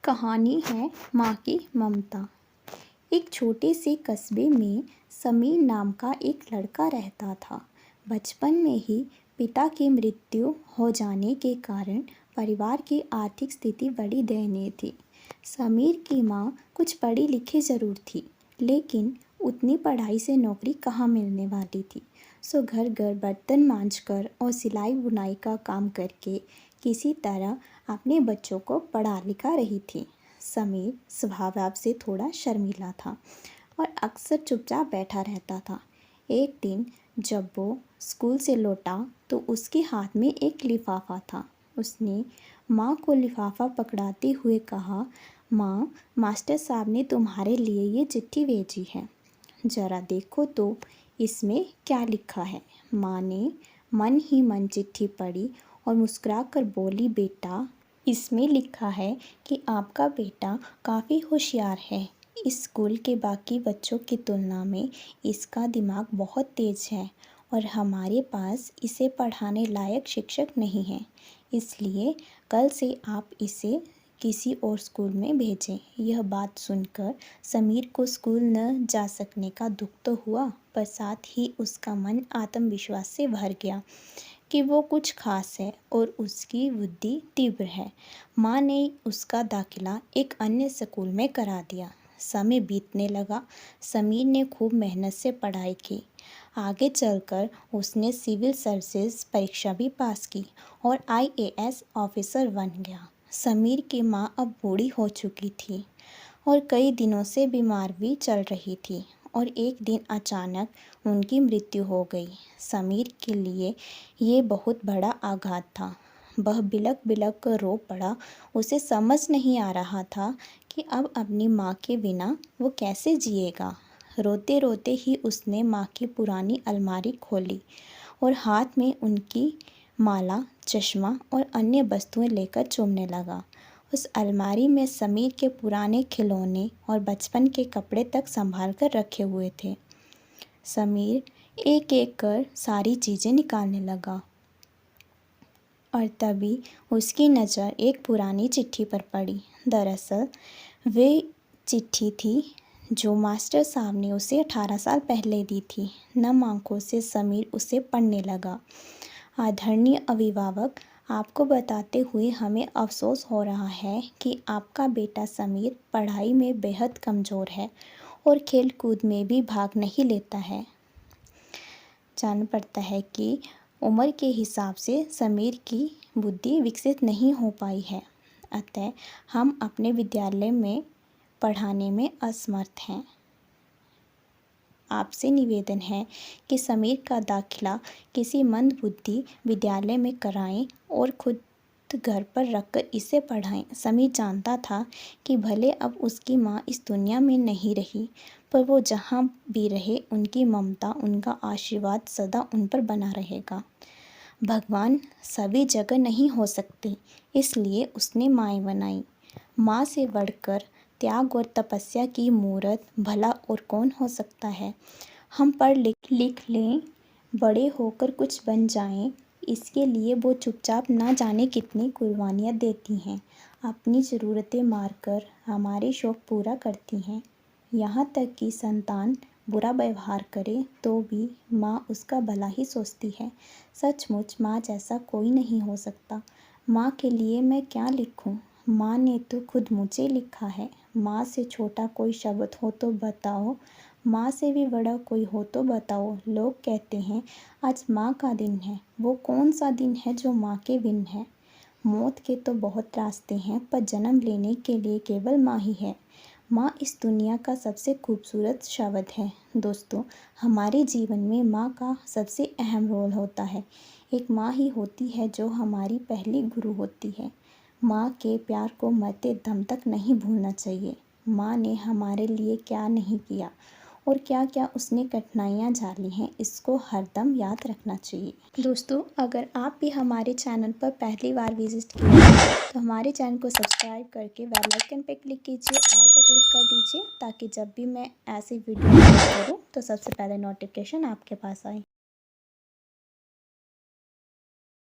कहानी है माँ की ममता। एक छोटे से कस्बे में समीर नाम का एक लड़का रहता था। बचपन में ही पिता की मृत्यु हो जाने के कारण परिवार की आर्थिक स्थिति बड़ी दयनीय थी। समीर की माँ कुछ पढ़ी लिखी ज़रूर थी, लेकिन उतनी पढ़ाई से नौकरी कहाँ मिलने वाली थी। सो घर घर बर्तन मांजकर और सिलाई बुनाई का काम करके किसी तरह अपने बच्चों को पढ़ा लिखा रही थी। समीर स्वभाव से थोड़ा शर्मीला था और अक्सर चुपचाप बैठा रहता था। एक दिन जब वो स्कूल से लौटा तो उसके हाथ में एक लिफाफा था। उसने माँ को लिफाफा पकड़ाते हुए कहा, माँ, मास्टर साहब ने तुम्हारे लिए ये चिट्ठी भेजी है, ज़रा देखो तो इसमें क्या लिखा है। माँ ने मन ही मन चिट्ठी पढ़ी और मुस्कुराकर बोली, बेटा, इसमें लिखा है कि आपका बेटा काफ़ी होशियार है। इस स्कूल के बाकी बच्चों की तुलना में इसका दिमाग बहुत तेज़ है और हमारे पास इसे पढ़ाने लायक शिक्षक नहीं हैं। इसलिए कल से आप इसे किसी और स्कूल में भेजें। यह बात सुनकर समीर को स्कूल न जा सकने का दुख तो हुआ, पर साथ ही उसका मन आत्मविश्वास से भर गया कि वो कुछ खास है और उसकी बुद्धि तीव्र है। माँ ने उसका दाखिला एक अन्य स्कूल में करा दिया। समय बीतने लगा। समीर ने खूब मेहनत से पढ़ाई की। आगे चलकर उसने सिविल सर्विसेज परीक्षा भी पास की और IAS ऑफिसर बन गया। समीर की माँ अब बूढ़ी हो चुकी थी और कई दिनों से बीमार भी चल रही थी और एक दिन अचानक उनकी मृत्यु हो गई। समीर के लिए ये बहुत बड़ा आघात था। वह बिलख बिलख कर रो पड़ा। उसे समझ नहीं आ रहा था कि अब अपनी माँ के बिना वो कैसे जिएगा। रोते रोते ही उसने माँ की पुरानी अलमारी खोली और हाथ में उनकी माला, चश्मा और अन्य वस्तुएं लेकर चूमने लगा। उस अलमारी में समीर के पुराने खिलौने और बचपन के कपड़े तक संभाल कर रखे हुए थे। समीर एक एक कर सारी चीज़ें निकालने लगा और तभी उसकी नज़र एक पुरानी चिट्ठी पर पड़ी। दरअसल वे चिट्ठी थी जो मास्टर साहब ने उसे 18 साल पहले दी थी। नम आंखों से समीर उसे पढ़ने लगा। आदरणीय अभिभावक, आपको बताते हुए हमें अफसोस हो रहा है कि आपका बेटा समीर पढ़ाई में बेहद कमज़ोर है और खेल कूद में भी भाग नहीं लेता है। जानना पड़ता है कि उम्र के हिसाब से समीर की बुद्धि विकसित नहीं हो पाई है, अतः हम अपने विद्यालय में पढ़ाने में असमर्थ हैं। आपसे निवेदन है कि समीर का दाखिला किसी मंदबुद्धि विद्यालय में कराएं और खुद घर पर रखकर इसे पढ़ाएं। समीर जानता था कि भले अब उसकी माँ इस दुनिया में नहीं रही, पर वो जहाँ भी रहे उनकी ममता, उनका आशीर्वाद सदा उन पर बना रहेगा। भगवान सभी जगह नहीं हो सकते, इसलिए उसने माँ बनाई। माँ से बढ़कर त्याग और तपस्या की मूरत भला और कौन हो सकता है। हम पढ़ लिख लें, बड़े होकर कुछ बन जाएं, इसके लिए वो चुपचाप ना जाने कितनी कुर्बानियाँ देती हैं। अपनी ज़रूरतें मारकर हमारे शौक़ पूरा करती हैं। यहाँ तक कि संतान बुरा व्यवहार करे तो भी माँ उसका भला ही सोचती है। सचमुच माँ जैसा कोई नहीं हो सकता। माँ के लिए मैं क्या लिखूँ? माँ ने तो खुद मुझे लिखा है। माँ से छोटा कोई शब्द हो तो बताओ, माँ से भी बड़ा कोई हो तो बताओ। लोग कहते हैं आज माँ का दिन है। वो कौन सा दिन है जो माँ के बिन है? मौत के तो बहुत रास्ते हैं, पर जन्म लेने के लिए केवल माँ ही है। माँ इस दुनिया का सबसे खूबसूरत शब्द है। दोस्तों, हमारे जीवन में माँ का सबसे अहम रोल होता है। एक माँ ही होती है जो हमारी पहली गुरु होती है। माँ के प्यार को मरते दम तक नहीं भूलना चाहिए। माँ ने हमारे लिए क्या नहीं किया और क्या क्या उसने कठिनाइयाँ झेली हैं, इसको हरदम याद रखना चाहिए। दोस्तों, अगर आप भी हमारे चैनल पर पहली बार विजिट किए तो हमारे चैनल को सब्सक्राइब करके बेल आइकन पर क्लिक कीजिए, ऑल पर क्लिक कर दीजिए, ताकि जब भी मैं ऐसी वीडियो अपलोड करूँ तो सबसे पहले नोटिफिकेशन आपके पास आए।